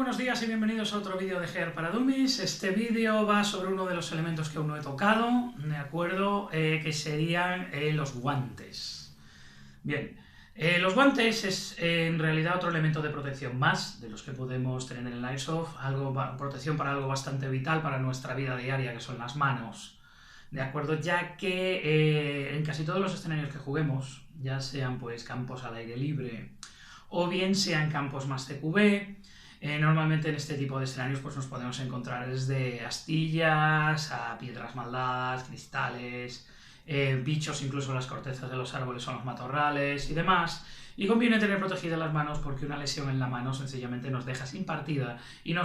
buenos días y bienvenidos a otro vídeo de Gear para Dummies. Este vídeo va sobre uno de los elementos que aún no he tocado, ¿de acuerdo? Que serían los guantes. Bien, los guantes es en realidad otro elemento de protección más de los que podemos tener en el Airsoft, protección para algo bastante vital para nuestra vida diaria, que son las manos. ¿De acuerdo? Ya que en casi todos los escenarios que juguemos, ya sean pues campos al aire libre o bien sean campos más CQB, normalmente en este tipo de escenarios pues nos podemos encontrar desde astillas a piedras maldadas, cristales, bichos, incluso las cortezas de los árboles o los matorrales y demás. Y conviene tener protegidas las manos porque una lesión en la mano sencillamente nos deja sin partida y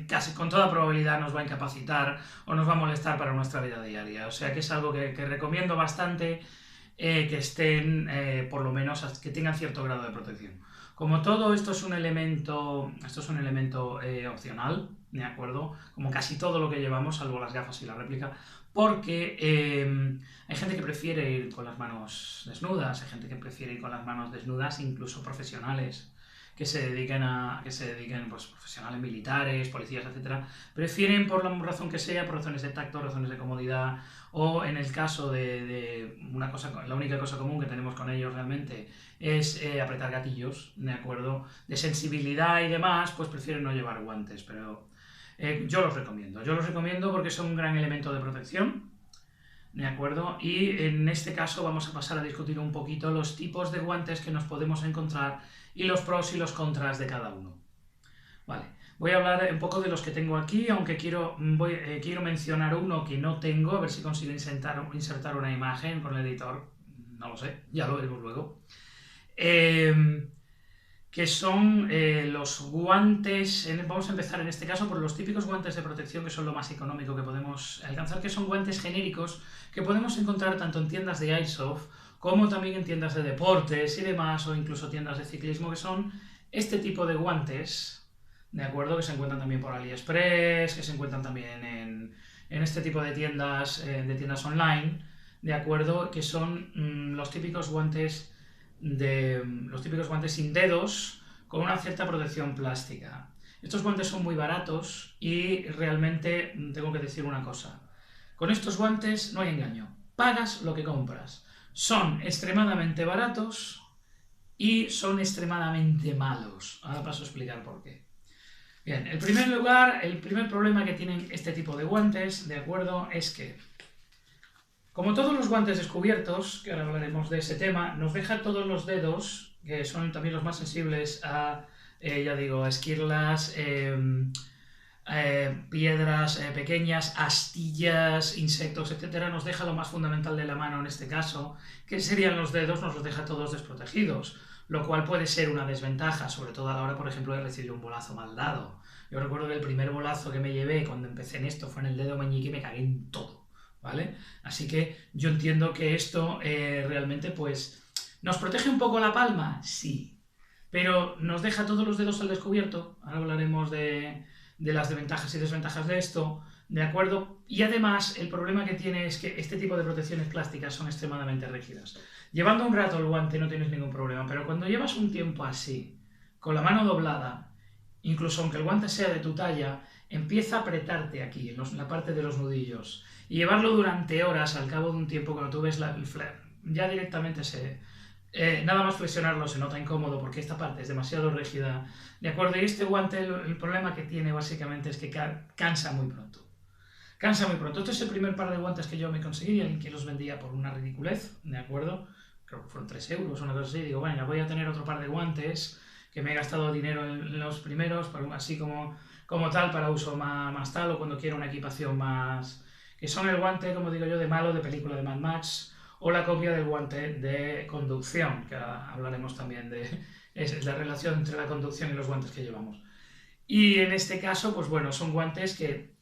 casi con toda probabilidad nos va a incapacitar o nos va a molestar para nuestra vida diaria. O sea que es algo que recomiendo bastante que estén, por lo menos, que tengan cierto grado de protección. Como todo, esto es un elemento opcional, ¿de acuerdo? Como casi todo lo que llevamos, salvo las gafas y la réplica, porque hay gente que prefiere ir con las manos desnudas, hay gente que prefiere ir con las manos desnudas, incluso profesionales, que se dediquen pues, profesionales militares, policías, etcétera, prefieren por la razón que sea, por razones de tacto, razones de comodidad, o en el caso de una cosa, la única cosa común que tenemos con ellos realmente es apretar gatillos, ¿de acuerdo? De sensibilidad y demás, pues prefieren no llevar guantes, pero yo los recomiendo porque son un gran elemento de protección, ¿de acuerdo? Y en este caso vamos a pasar a discutir un poquito los tipos de guantes que nos podemos encontrar y los pros y los contras de cada uno. Vale, voy a hablar un poco de los que tengo aquí, aunque quiero mencionar uno que no tengo, a ver si consigo insertar una imagen con el editor, no lo sé, ya lo veremos luego. Que son los guantes, vamos a empezar en este caso por los típicos guantes de protección, que son lo más económico que podemos alcanzar, que son guantes genéricos que podemos encontrar tanto en tiendas de Airsoft como también en tiendas de deportes y demás, o incluso tiendas de ciclismo, que son este tipo de guantes, ¿de acuerdo? Que se encuentran también por AliExpress, que se encuentran también en este tipo de tiendas online, ¿de acuerdo? Que son los típicos guantes sin dedos con una cierta protección plástica. Estos guantes son muy baratos y realmente tengo que decir una cosa. Con estos guantes no hay engaño. Pagas lo que compras. Son extremadamente baratos y son extremadamente malos. Ahora paso a explicar por qué. Bien, en primer lugar, el primer problema que tienen este tipo de guantes, ¿de acuerdo?, es que, como todos los guantes descubiertos, que ahora hablaremos de ese tema, nos deja todos los dedos, que son también los más sensibles a, ya digo, a esquirlas, piedras pequeñas, astillas, insectos, etcétera, nos deja lo más fundamental de la mano en este caso, que serían los dedos, nos los deja todos desprotegidos, lo cual puede ser una desventaja, sobre todo a la hora, por ejemplo, de recibir un bolazo mal dado. Yo recuerdo que el primer bolazo que me llevé cuando empecé en esto fue en el dedo meñique y me cagué en todo, ¿vale? Así que yo entiendo que esto realmente, pues, ¿nos protege un poco la palma? Sí, pero nos deja todos los dedos al descubierto. Ahora hablaremos de las ventajas y desventajas de esto, ¿de acuerdo? Y además, el problema que tiene es que este tipo de protecciones plásticas son extremadamente rígidas. Llevando un rato el guante no tienes ningún problema, pero cuando llevas un tiempo así, con la mano doblada, incluso aunque el guante sea de tu talla, empieza a apretarte aquí, en la parte de los nudillos, y llevarlo durante horas, al cabo de un tiempo, cuando tú ves el flare, ya directamente nada más flexionarlo se nota incómodo porque esta parte es demasiado rígida, ¿de acuerdo? Y este guante, el problema que tiene básicamente es que cansa muy pronto. Cansa muy pronto. Este es el primer par de guantes que yo me conseguí, alguien que los vendía por una ridiculez, ¿de acuerdo? Creo que fueron 3 euros o una cosa así. Digo, bueno, voy a tener otro par de guantes, que me he gastado dinero en los primeros, así como tal, para uso más tal, o cuando quiero una equipación más... que son el guante, como digo yo, de malo de película de Mad Max, o la copia del guante de conducción, que hablaremos también de la relación entre la conducción y los guantes que llevamos. Y en este caso, pues bueno, son guantes que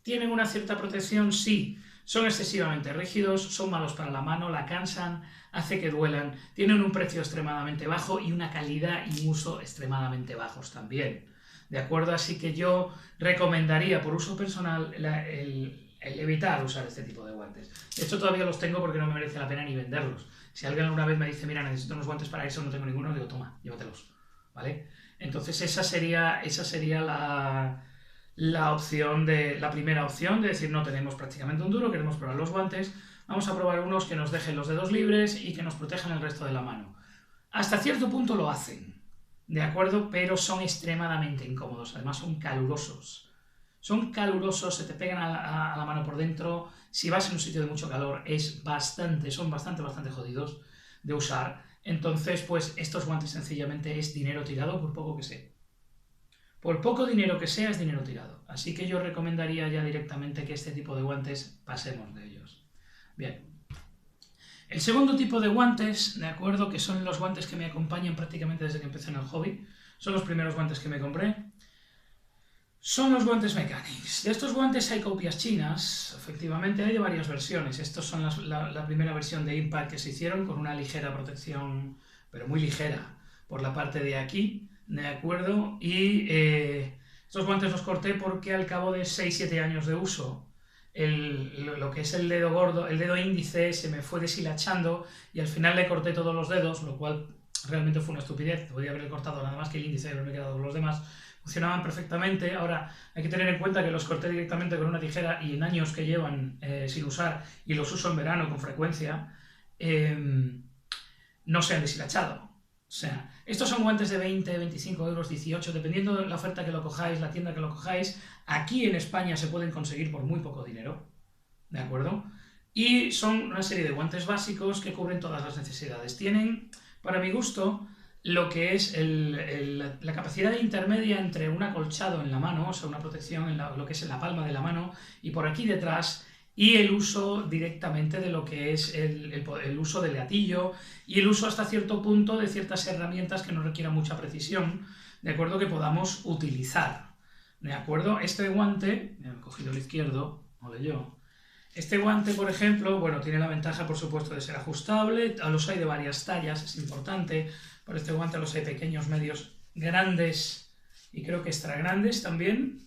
tienen una cierta protección, sí, son excesivamente rígidos, son malos para la mano, la cansan, hace que duelan, tienen un precio extremadamente bajo y una calidad y uso extremadamente bajos también, ¿de acuerdo? Así que yo recomendaría, por uso personal, el evitar usar este tipo de guantes. De hecho, todavía los tengo porque no me merece la pena ni venderlos. Si alguien alguna vez me dice, mira, necesito unos guantes para eso, no tengo ninguno, digo, toma, llévatelos, ¿vale? Entonces esa sería la primera opción de decir, no tenemos prácticamente un duro, queremos probar los guantes, vamos a probar unos que nos dejen los dedos libres y que nos protejan el resto de la mano. Hasta cierto punto lo hacen, ¿de acuerdo? Pero son extremadamente incómodos, además son calurosos. Son calurosos, se te pegan a la mano por dentro, si vas en un sitio de mucho calor son bastante jodidos de usar. Entonces, pues estos guantes sencillamente es dinero tirado por poco que sea. Por poco dinero que sea, es dinero tirado. Así que yo recomendaría ya directamente que este tipo de guantes pasemos de ellos. Bien. El segundo tipo de guantes, ¿de acuerdo? Que son los guantes que me acompañan prácticamente desde que empecé en el hobby. Son los primeros guantes que me compré. Son los guantes Mechanics. De estos guantes hay copias chinas, efectivamente, hay de varias versiones. Estos son la primera versión de Impact que se hicieron con una ligera protección, pero muy ligera, por la parte de aquí, ¿de acuerdo? Y estos guantes los corté porque al cabo de 6-7 años de uso, lo que es el dedo gordo, el dedo índice se me fue deshilachando y al final le corté todos los dedos, lo cual realmente fue una estupidez. Podría haberle cortado nada más que el índice y haberme quedado con los demás. Funcionaban perfectamente. Ahora hay que tener en cuenta que los corté directamente con una tijera y en años que llevan sin usar, y los uso en verano con frecuencia, no se han deshilachado. O sea, estos son guantes de 20, 25 euros, 18, dependiendo de la oferta que lo cojáis, la tienda que lo cojáis. Aquí en España se pueden conseguir por muy poco dinero, ¿de acuerdo? Y son una serie de guantes básicos que cubren todas las necesidades. Tienen, para mi gusto, lo que es la capacidad intermedia entre un acolchado en la mano, o sea, una protección en lo que es en la palma de la mano, y por aquí detrás, y el uso directamente de lo que es el uso del gatillo, y el uso hasta cierto punto de ciertas herramientas que no requieran mucha precisión, ¿de acuerdo? Que podamos utilizar, ¿de acuerdo? Este guante, me he cogido el izquierdo, ole yo. Este guante, por ejemplo, bueno, tiene la ventaja, por supuesto, de ser ajustable. Los hay de varias tallas, es importante. Por este guante los hay pequeños, medios, grandes y creo que extra grandes también.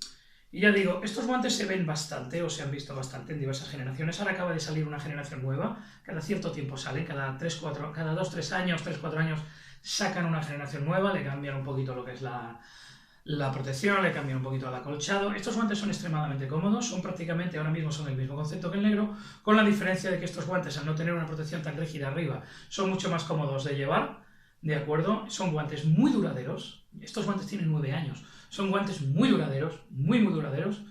Y ya digo, estos guantes se ven bastante, o se han visto bastante en diversas generaciones. Ahora acaba de salir una generación nueva. Cada cierto tiempo sale, cada 2-3 años, 3-4 años sacan una generación nueva, le cambian un poquito lo que es la protección, le cambian un poquito al acolchado. Estos guantes son extremadamente cómodos, son prácticamente, ahora mismo son el mismo concepto que el negro, con la diferencia de que estos guantes, al no tener una protección tan rígida arriba, son mucho más cómodos de llevar, ¿de acuerdo? Son guantes muy duraderos, estos guantes tienen 9 años, son guantes muy duraderos, muy duraderos,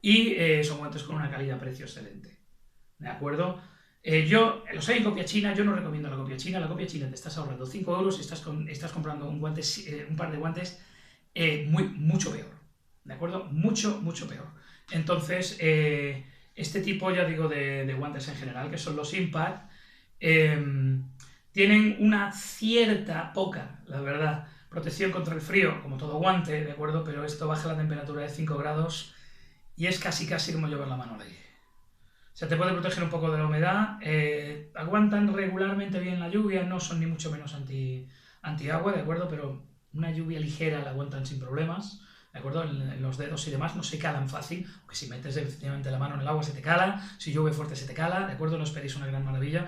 y son guantes con una calidad-precio excelente, ¿de acuerdo? Yo los hay en copia china, yo no recomiendo la copia china te estás ahorrando 5 euros y estás comprando un par de guantes mucho peor, ¿de acuerdo? Mucho peor. Entonces, este tipo, ya digo, de guantes en general, que son los Impact, tienen una poca, la verdad, protección contra el frío, como todo guante, ¿de acuerdo? Pero esto baja la temperatura de 5 grados y es casi como llevar la mano al aire. O sea, te puede proteger un poco de la humedad, aguantan regularmente bien la lluvia, no son ni mucho menos anti-agua, ¿de acuerdo? Pero una lluvia ligera la aguantan sin problemas, ¿de acuerdo? En los dedos y demás no se calan fácil, porque si metes efectivamente la mano en el agua se te cala, si llueve fuerte se te cala, ¿de acuerdo? No esperéis una gran maravilla.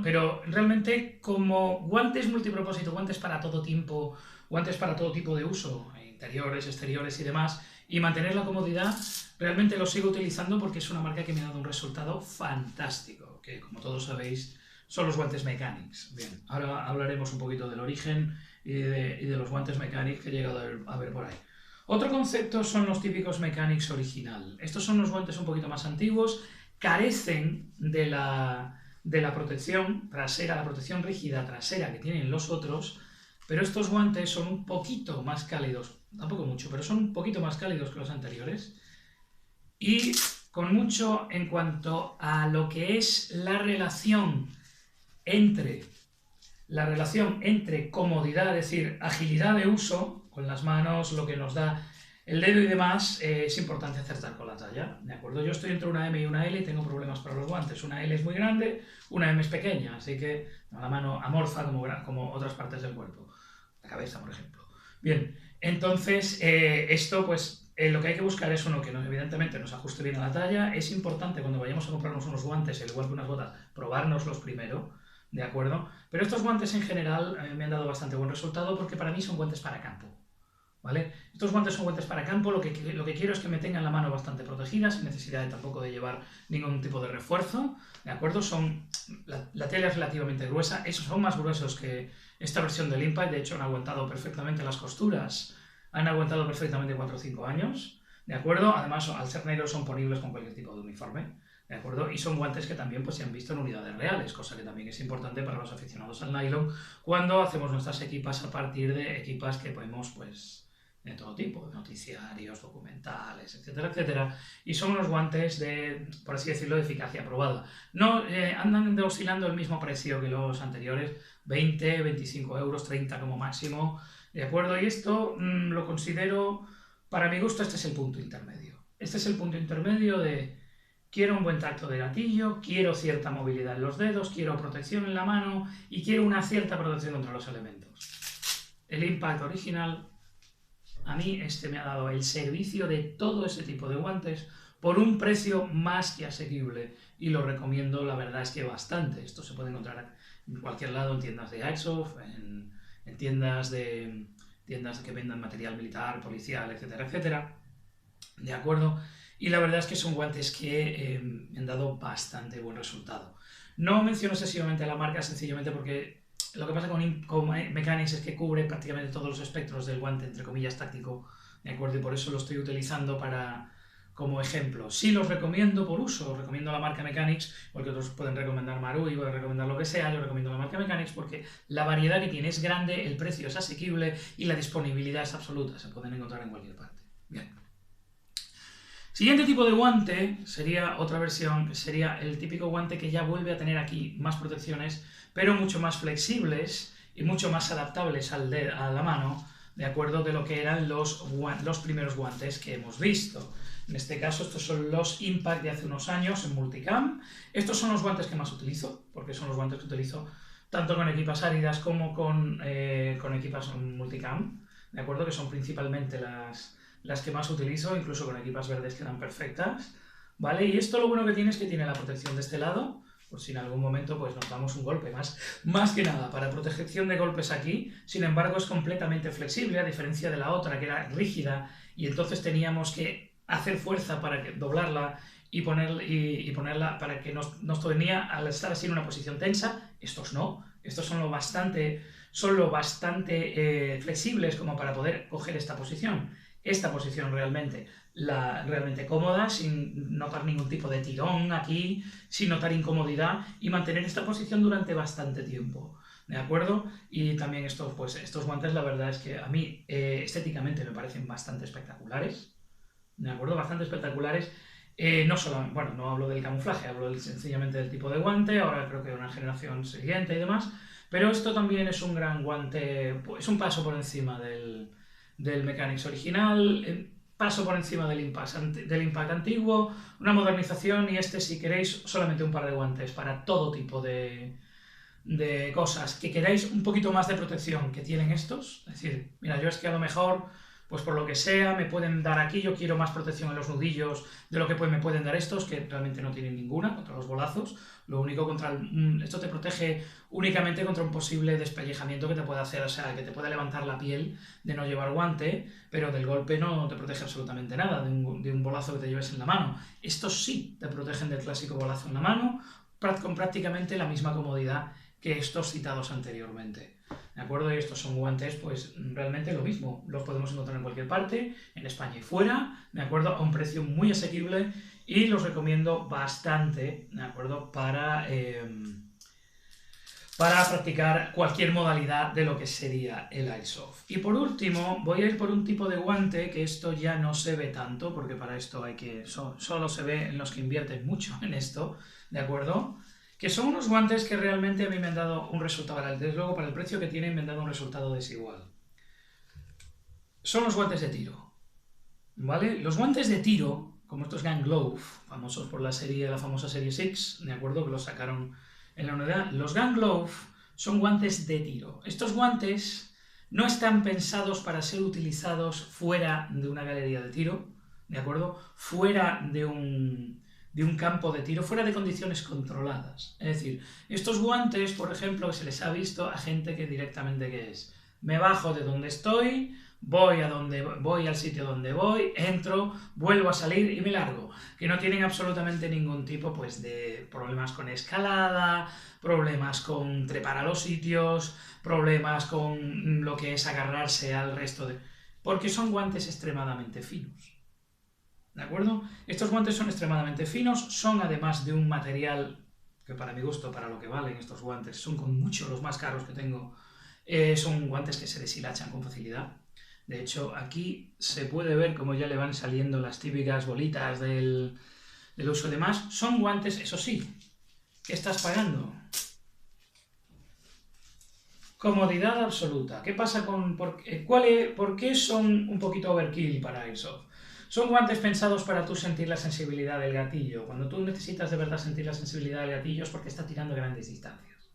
Pero realmente como guantes multipropósito, guantes para todo tiempo, guantes para todo tipo de uso, interiores, exteriores y demás, y mantener la comodidad, realmente los sigo utilizando porque es una marca que me ha dado un resultado fantástico, que como todos sabéis son los guantes Mechanics. Bien, ahora hablaremos un poquito del origen y de los guantes Mechanics que he llegado a ver por ahí. Otro concepto son los típicos Mechanics original. Estos son los guantes un poquito más antiguos, carecen de la protección trasera, la protección rígida trasera que tienen los otros, pero estos guantes son un poquito más cálidos, tampoco mucho, pero son un poquito más cálidos que los anteriores, y con mucho en cuanto a lo que es la relación entre comodidad, es decir, agilidad de uso con las manos, lo que nos da el dedo y demás, es importante acertar con la talla, ¿de acuerdo? Yo estoy entre una M y una L y tengo problemas para los guantes. Una L es muy grande, una M es pequeña, así que la mano amorfa como otras partes del cuerpo, la cabeza, por ejemplo. Bien, entonces esto pues lo que hay que buscar es uno que evidentemente nos ajuste bien a la talla. Es importante cuando vayamos a comprarnos unos guantes, al igual que unas botas, probárnoslos primero, ¿de acuerdo? Pero estos guantes en general me han dado bastante buen resultado porque para mí son guantes para campo. ¿vale? Estos guantes son guantes para campo, lo que quiero es que me tengan la mano bastante protegida, sin necesidad tampoco de llevar ningún tipo de refuerzo, ¿de acuerdo? La tela es relativamente gruesa, esos son más gruesos que esta versión del Impact, de hecho han aguantado perfectamente las costuras, han aguantado perfectamente 4 o 5 años, ¿de acuerdo? Además, al ser negros son ponibles con cualquier tipo de uniforme, ¿de acuerdo? Y son guantes que también pues, se han visto en unidades reales, cosa que también es importante para los aficionados al nylon cuando hacemos nuestras equipas a partir de equipas que podemos, pues, de todo tipo, de noticiarios, documentales, etcétera, etcétera, y son unos guantes de, por así decirlo, de eficacia probada. No andan oscilando el mismo precio que los anteriores, 20, 25 euros, 30 como máximo, ¿de acuerdo? Y esto lo considero, para mi gusto, este es el punto intermedio. Este es el punto intermedio de quiero un buen tacto de gatillo, quiero cierta movilidad en los dedos, quiero protección en la mano y quiero una cierta protección contra los elementos. El Impact original, a mí este me ha dado el servicio de todo ese tipo de guantes por un precio más que asequible y lo recomiendo, la verdad es que bastante. Esto se puede encontrar en cualquier lado, en tiendas de Airsoft, en tiendas que vendan material militar, policial, etcétera, etcétera. ¿De acuerdo? Y la verdad es que son guantes que me han dado bastante buen resultado. No menciono excesivamente la marca sencillamente porque lo que pasa con Mechanics es que cubre prácticamente todos los espectros del guante, entre comillas, táctico, ¿de acuerdo? Y por eso lo estoy utilizando como ejemplo. Sí los recomiendo por uso, recomiendo la marca Mechanics, porque otros pueden recomendar Marui, pueden recomendar lo que sea, yo recomiendo la marca Mechanics porque la variedad que tiene es grande, el precio es asequible y la disponibilidad es absoluta, se pueden encontrar en cualquier parte. Bien. Siguiente tipo de guante sería otra versión, sería el típico guante que ya vuelve a tener aquí más protecciones, pero mucho más flexibles y mucho más adaptables a la mano, de acuerdo de lo que eran los primeros guantes que hemos visto. En este caso, estos son los Impact de hace unos años en multicam. Estos son los guantes que más utilizo, porque son los guantes que utilizo tanto con equipas áridas como con equipas multicam, de acuerdo, que son principalmente las que más utilizo, incluso con equipas verdes quedan perfectas, ¿vale? Y esto lo bueno que tiene es que tiene la protección de este lado, por si en algún momento pues, nos damos un golpe, más que nada para protección de golpes aquí, sin embargo es completamente flexible, a diferencia de la otra que era rígida, y entonces teníamos que hacer fuerza para doblarla y ponerla para que nos tenía al estar así en una posición tensa. Estos no, estos son lo bastante flexibles como para poder coger esta posición realmente cómoda, sin notar ningún tipo de tirón aquí, sin notar incomodidad y mantener esta posición durante bastante tiempo, ¿de acuerdo? Y también estos guantes, la verdad es que a mí estéticamente me parecen bastante espectaculares, ¿de acuerdo? Bastante espectaculares. No solo, bueno, no hablo del camuflaje, hablo sencillamente del tipo de guante, ahora creo que una generación siguiente y demás, pero esto también es un gran guante, es un paso por encima del Mechanics original, paso por encima del Impact antiguo, una modernización y si queréis solamente un par de guantes para todo tipo de cosas, que queráis un poquito más de protección que tienen estos, es decir, mira, yo es que a lo mejor pues por lo que sea, me pueden dar aquí, yo quiero más protección en los nudillos de lo que me pueden dar estos, que realmente no tienen ninguna contra los bolazos, lo único esto te protege únicamente contra un posible despellejamiento que te puede hacer, o sea, que te puede levantar la piel de no llevar guante, pero del golpe no te protege absolutamente nada, de un bolazo que te lleves en la mano. Estos sí te protegen del clásico bolazo en la mano, con prácticamente la misma comodidad que estos citados anteriormente. ¿De acuerdo? Y estos son guantes, pues realmente lo mismo. Los podemos encontrar en cualquier parte, en España y fuera, ¿de acuerdo? A un precio muy asequible y los recomiendo bastante, ¿de acuerdo? Para practicar cualquier modalidad de lo que sería el Airsoft. Y por último, voy a ir por un tipo de guante que esto ya no se ve tanto, porque para esto solo se ve en los que invierten mucho en esto, ¿de acuerdo? Que son unos guantes que realmente a mí me han dado un resultado, desde luego para el precio que tienen me han dado un resultado desigual. Son los guantes de tiro, ¿vale? Los guantes de tiro, como estos Gun Glove, famosos por la famosa serie 6, ¿de acuerdo? Que los sacaron en la unidad. Los Gun Glove son guantes de tiro. Estos guantes no están pensados para ser utilizados fuera de una galería de tiro, ¿de acuerdo? Fuera de un campo de tiro, fuera de condiciones controladas. Es decir, estos guantes, por ejemplo, se les ha visto a gente que directamente me bajo de donde estoy, voy al sitio donde voy, entro, vuelvo a salir y me largo. Que no tienen absolutamente ningún tipo pues, de problemas con escalada, problemas con trepar a los sitios, problemas con lo que es agarrarse al resto de... Porque son guantes extremadamente finos. ¿De acuerdo? Estos guantes son extremadamente finos, son además de un material que para mi gusto, para lo que valen estos guantes, son con mucho los más caros que tengo. Son guantes que se deshilachan con facilidad. De hecho, aquí se puede ver cómo ya le van saliendo las típicas bolitas del uso de más. Son guantes, eso sí, ¿qué estás pagando? Comodidad absoluta. ¿Qué pasa con...? ¿Por qué son un poquito overkill para Airsoft? Son guantes pensados para tú sentir la sensibilidad del gatillo. Cuando tú necesitas de verdad sentir la sensibilidad del gatillo es porque está tirando grandes distancias.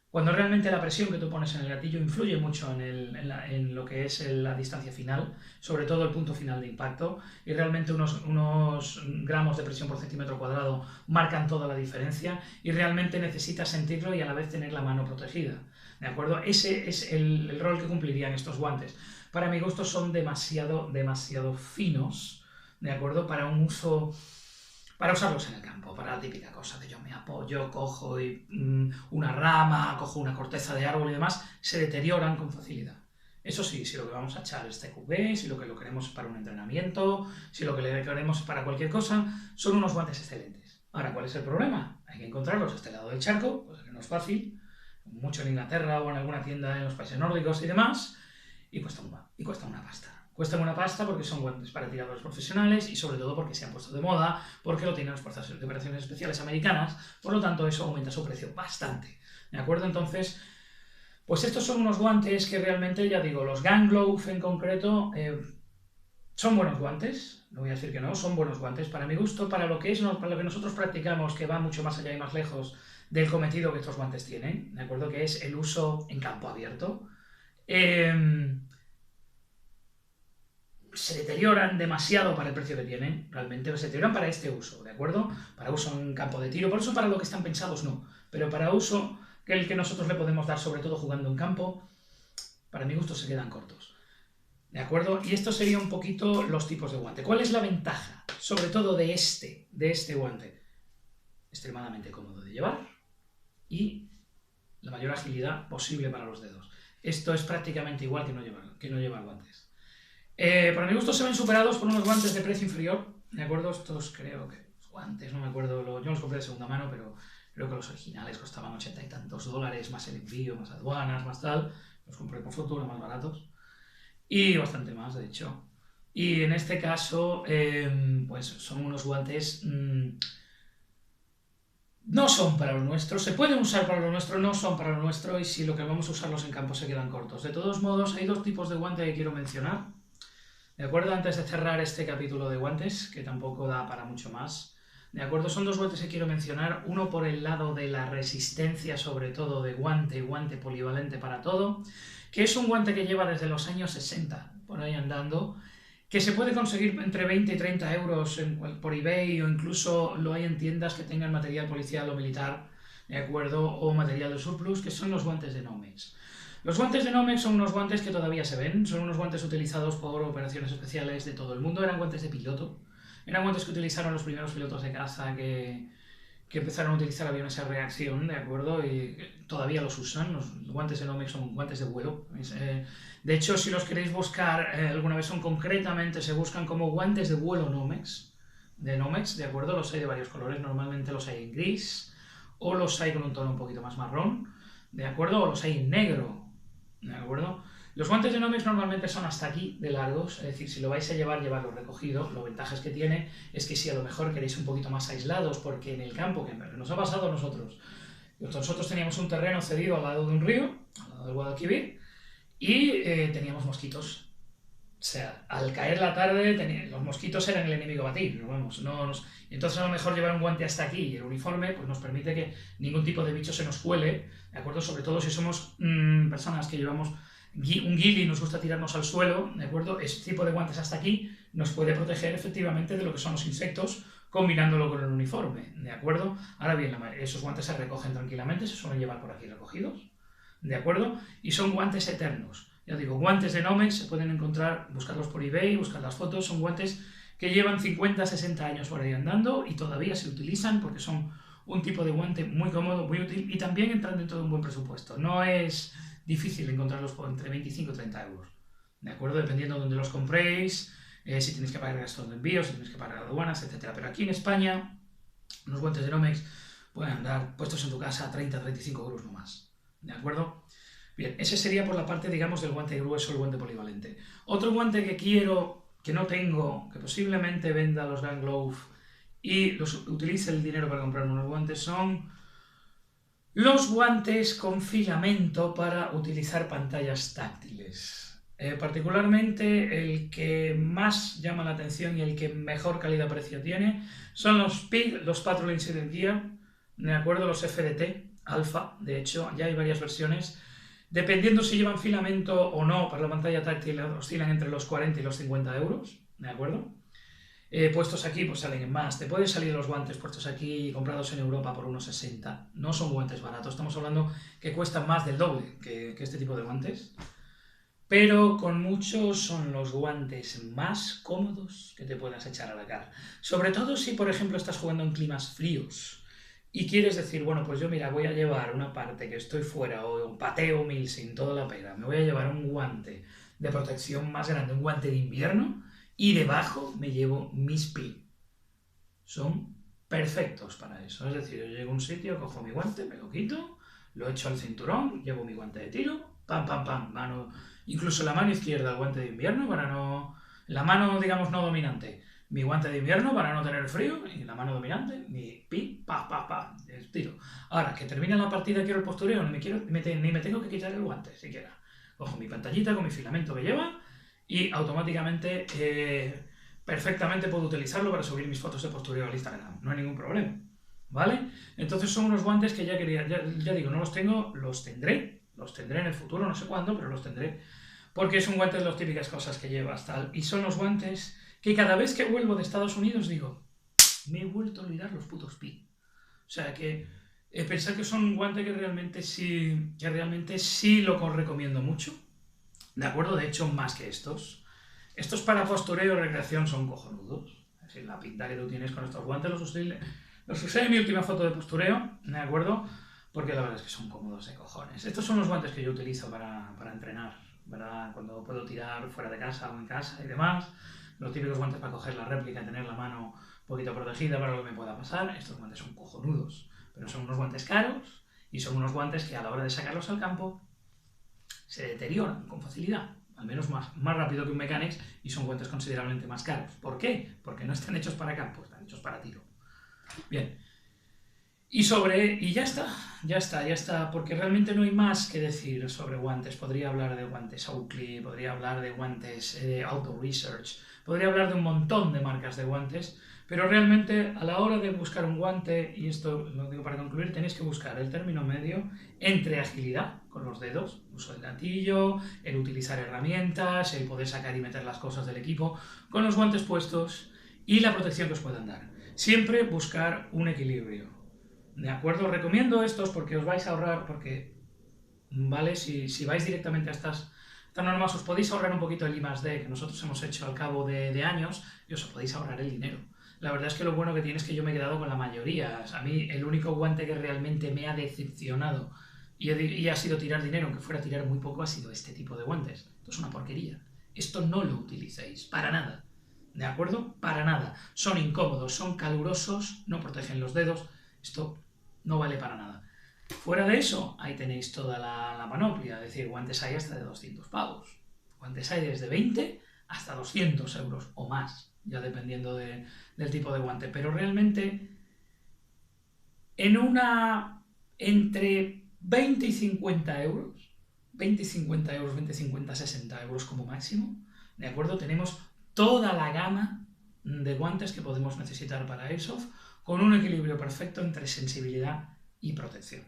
Cuando realmente la presión que tú pones en el gatillo influye mucho en lo que es la distancia final, sobre todo el punto final de impacto, y realmente unos gramos de presión por centímetro cuadrado marcan toda la diferencia, y realmente necesitas sentirlo y a la vez tener la mano protegida. ¿De acuerdo? Ese es el rol que cumplirían estos guantes. Para mi gusto son demasiado finos, ¿de acuerdo? Para usarlos en el campo, para la típica cosa de yo me apoyo, cojo una rama, cojo una corteza de árbol y demás, se deterioran con facilidad. Eso sí, si lo que vamos a echar es TQB, si lo que lo queremos para un entrenamiento, si lo que le queremos para cualquier cosa, son unos guantes excelentes. Ahora, ¿cuál es el problema? Hay que encontrarlos a este lado del charco, cosa que no es fácil, mucho en Inglaterra o en alguna tienda en los países nórdicos y demás, y cuesta una pasta. Cuestan una pasta porque son guantes para tiradores profesionales y sobre todo porque se han puesto de moda, porque lo tienen las fuerzas de operaciones especiales americanas, por lo tanto eso aumenta su precio bastante. ¿De acuerdo? Entonces, pues estos son unos guantes que realmente, ya digo, los Gun Glove en concreto, son buenos guantes, no voy a decir que no, son buenos guantes para mi gusto, para lo que nosotros practicamos, que va mucho más allá y más lejos del cometido que estos guantes tienen, ¿de acuerdo? Que es el uso en campo abierto. Se deterioran demasiado para el precio que tienen, realmente se deterioran para este uso, ¿de acuerdo? Para uso en campo de tiro, por eso para lo que están pensados no, pero para uso que el que nosotros le podemos dar, sobre todo jugando en campo, para mi gusto se quedan cortos, ¿de acuerdo? Y estos serían un poquito los tipos de guante. ¿Cuál es la ventaja, sobre todo de este guante? Extremadamente cómodo de llevar y la mayor agilidad posible para los dedos. Esto es prácticamente igual que no llevar guantes. Para mi gusto se ven superados por unos guantes de precio inferior, ¿de acuerdo? Estos creo que los guantes, no me acuerdo, yo los compré de segunda mano, pero creo que los originales costaban 80 y tantos dólares, más el envío, más aduanas, más tal. Los compré por fortuna, más baratos. Y bastante más, de hecho. Y en este caso, pues son unos guantes... no son para lo nuestro, se pueden usar para lo nuestro, no son para lo nuestro, y si lo que vamos a usarlos en campo se quedan cortos. De todos modos, hay dos tipos de guante que quiero mencionar. ¿De acuerdo? Antes de cerrar este capítulo de guantes, que tampoco da para mucho más, ¿de acuerdo? Son dos guantes que quiero mencionar, uno por el lado de la resistencia, sobre todo de guante polivalente para todo, que es un guante que lleva desde los años 60, por ahí andando, que se puede conseguir entre 20 y 30 euros por eBay, o incluso lo hay en tiendas que tengan material policial o militar, ¿de acuerdo? O material de surplus, que son los guantes de Nomex. Los guantes de Nomex son unos guantes que todavía se ven, son unos guantes utilizados por operaciones especiales de todo el mundo, eran guantes de piloto, eran guantes que utilizaron los primeros pilotos de caza que empezaron a utilizar aviones a reacción, ¿de acuerdo? Y todavía los usan, los guantes de Nomex son guantes de vuelo. De hecho, si los queréis buscar alguna vez, concretamente se buscan como guantes de vuelo Nomex, ¿de acuerdo? Los hay de varios colores, normalmente los hay en gris, o los hay con un tono un poquito más marrón, ¿de acuerdo? O los hay en negro, ¿de acuerdo? Los guantes de Nomex normalmente son hasta aquí de largos, es decir, si lo vais a llevarlo recogido. Lo ventajas que tiene es que si a lo mejor queréis un poquito más aislados, porque en el campo, que nos ha pasado a nosotros teníamos un terreno cedido al lado de un río, al lado del Guadalquivir, y teníamos mosquitos. O sea, al caer la tarde, los mosquitos eran el enemigo a batir, entonces a lo mejor llevar un guante hasta aquí y el uniforme pues nos permite que ningún tipo de bicho se nos cuele, ¿de acuerdo? Sobre todo si somos personas que llevamos un ghillie y nos gusta tirarnos al suelo, ¿de acuerdo? Ese tipo de guantes hasta aquí nos puede proteger efectivamente de lo que son los insectos, combinándolo con el uniforme, ¿de acuerdo? Ahora bien, esos guantes se recogen tranquilamente, se suelen llevar por aquí recogidos, ¿de acuerdo? Y son guantes eternos. Ya digo, guantes de Nomex se pueden encontrar, buscarlos por eBay, buscar las fotos, son guantes que llevan 50, 60 años por ahí andando y todavía se utilizan porque son un tipo de guante muy cómodo, muy útil y también entran dentro de un buen presupuesto. No es difícil encontrarlos por entre 25 y 30 euros, ¿de acuerdo? Dependiendo de dónde los compréis, si tenéis que pagar gastos de envío, si tenéis que pagar aduanas, etc. Pero aquí en España, unos guantes de Nomex pueden andar puestos en tu casa a 30-35 euros no más, ¿de acuerdo? Bien, ese sería por la parte, digamos, del guante grueso, el guante polivalente. Otro guante que quiero, que no tengo, que posiblemente venda los Gun Glove y utilice el dinero para comprarme unos guantes, son los guantes con filamento para utilizar pantallas táctiles. Particularmente el que más llama la atención y el que mejor calidad-precio tiene son los PIG, los Patrol Incident Gear, ¿de acuerdo? Los FDT Alpha, de hecho, ya hay varias versiones. Dependiendo si llevan filamento o no para la pantalla táctil, oscilan entre los 40 y los 50 euros, ¿de acuerdo? Puestos aquí, pues salen en más. Te pueden salir los guantes puestos aquí, comprados en Europa por unos 60. No son guantes baratos, estamos hablando que cuestan más del doble que este tipo de guantes. Pero con muchos son los guantes más cómodos que te puedas echar a la cara. Sobre todo si, por ejemplo, estás jugando en climas fríos y quieres decir, bueno, pues yo mira, voy a llevar una parte que estoy fuera o pateo 1000 sin toda la pega, me voy a llevar un guante de protección más grande, un guante de invierno, y debajo me llevo mis PI. Son perfectos para eso. Es decir, yo llego a un sitio, cojo mi guante, me lo quito, lo echo al cinturón, llevo mi guante de tiro, pam, pam, pam, mano, incluso la mano izquierda, el guante de invierno, para no... La mano, digamos, no dominante, mi guante de invierno para no tener frío, y la mano dominante, mi pi, pa, pa, pa, el tiro. Ahora, que termina la partida, quiero el postureo, ni me tengo que quitar el guante, siquiera. Cojo mi pantallita con mi filamento que lleva y automáticamente, perfectamente puedo utilizarlo para subir mis fotos de postureo al Instagram, no hay ningún problema, ¿vale? Entonces son unos guantes que ya digo, no los tengo, los tendré en el futuro, no sé cuándo, pero los tendré, porque es un guante de las típicas cosas que llevas, tal, y son los guantes que cada vez que vuelvo de Estados Unidos digo, me he vuelto a olvidar los putos PI. O sea que pensar que son un guante que realmente sí lo recomiendo mucho, ¿de acuerdo? De hecho, más que estos. Estos para postureo y recreación son cojonudos. Es decir, la pinta que tú tienes con estos guantes los usé en mi última foto de postureo, ¿de acuerdo? Porque la verdad es que son cómodos de cojones. Estos son los guantes que yo utilizo para entrenar, ¿verdad? Cuando puedo tirar fuera de casa o en casa y demás. Los típicos guantes para coger la réplica y tener la mano un poquito protegida para lo que me pueda pasar. Estos guantes son cojonudos, pero son unos guantes caros y son unos guantes que a la hora de sacarlos al campo se deterioran con facilidad, al menos más rápido que un Mechanics, y son guantes considerablemente más caros. ¿Por qué? Porque no están hechos para campo, están hechos para tiro. Bien. Y ya está, porque realmente no hay más que decir sobre guantes. Podría hablar de guantes Oakley, podría hablar de guantes Auto Research, podría hablar de un montón de marcas de guantes, pero realmente a la hora de buscar un guante, y esto lo digo para concluir, tenéis que buscar el término medio entre agilidad con los dedos, uso del gatillo, el utilizar herramientas, el poder sacar y meter las cosas del equipo con los guantes puestos y la protección que os puedan dar. Siempre buscar un equilibrio. ¿De acuerdo? Os recomiendo estos porque os vais a ahorrar, porque, ¿vale? Si vais directamente a estas normas, os podéis ahorrar un poquito el I+D que nosotros hemos hecho al cabo de años y os podéis ahorrar el dinero. La verdad es que lo bueno que tiene es que yo me he quedado con la mayoría. A mí el único guante que realmente me ha decepcionado y ha sido tirar dinero, aunque fuera a tirar muy poco, ha sido este tipo de guantes. Esto es una porquería. Esto no lo utilicéis, para nada. ¿De acuerdo? Para nada. Son incómodos, son calurosos, no protegen los dedos. Esto no vale para nada. Fuera de eso, ahí tenéis toda la panoplia, es decir, guantes hay hasta de 200 pavos. Guantes hay desde 20 hasta 200 euros o más, ya dependiendo del tipo de guante. Pero realmente, entre 20 y 50 euros, 20 y 50 euros, 20, 50, 60 euros como máximo, ¿de acuerdo? Tenemos toda la gama de guantes que podemos necesitar para Airsoft, con un equilibrio perfecto entre sensibilidad y protección.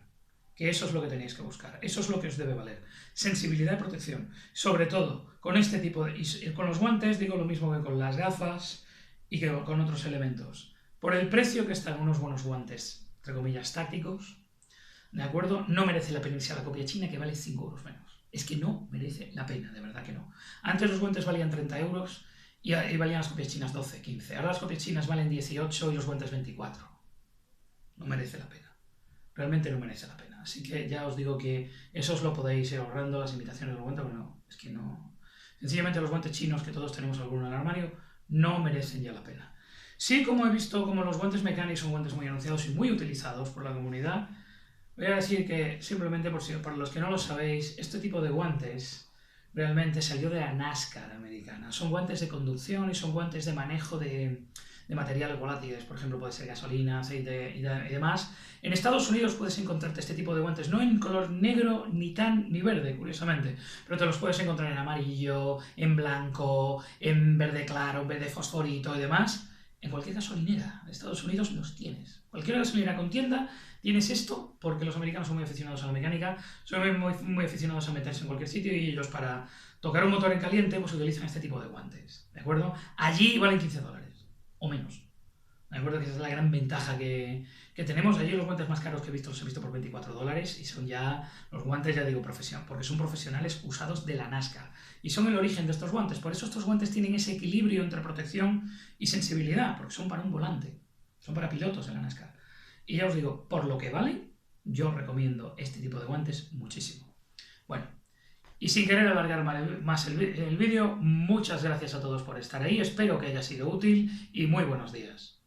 Que eso es lo que tenéis que buscar, eso es lo que os debe valer. Sensibilidad y protección, sobre todo con este tipo de... Y con los guantes digo lo mismo que con las gafas y que con otros elementos. Por el precio que están unos buenos guantes, entre comillas, tácticos, ¿de acuerdo? No merece la pena irse a la copia china, que vale 5 euros menos. Es que no merece la pena, de verdad que no. Antes los guantes valían 30 euros y valían las copias chinas 12, 15. Ahora las copias chinas valen 18 y los guantes 24. No merece la pena. Realmente no merece la pena. Así que ya os digo que eso os lo podéis ir ahorrando, las imitaciones de los guantes, pero no, es que no. Sencillamente los guantes chinos, que todos tenemos alguno en el armario, no merecen ya la pena. Sí, como he visto, como los guantes mecánicos son guantes muy anunciados y muy utilizados por la comunidad, voy a decir que simplemente por los que no lo sabéis, este tipo de guantes realmente salió de la NASCAR americana. Son guantes de conducción y son guantes de manejo de materiales volátiles, por ejemplo, puede ser gasolina, aceite y demás. En Estados Unidos puedes encontrarte este tipo de guantes, no en color negro, ni tan, ni verde, curiosamente, pero te los puedes encontrar en amarillo, en blanco, en verde claro, en verde fosforito y demás. En cualquier gasolinera de Estados Unidos los tienes. Cualquier gasolinera con tienda tienes esto, porque los americanos son muy aficionados a la mecánica, son muy aficionados a meterse en cualquier sitio y ellos para tocar un motor en caliente pues utilizan este tipo de guantes, ¿de acuerdo? Allí valen 15 dólares o menos. ¿De acuerdo? Que esa es la gran ventaja que tenemos. Allí los guantes más caros que he visto los he visto por 24 dólares y son ya los guantes, ya digo, profesionales, porque son profesionales usados de la NASCAR. Y son el origen de estos guantes. Por eso estos guantes tienen ese equilibrio entre protección y sensibilidad, porque son para un volante, son para pilotos de la NASCAR. Y ya os digo, por lo que valen, yo recomiendo este tipo de guantes muchísimo. Bueno, y sin querer alargar más el vídeo, muchas gracias a todos por estar ahí, espero que haya sido útil y muy buenos días.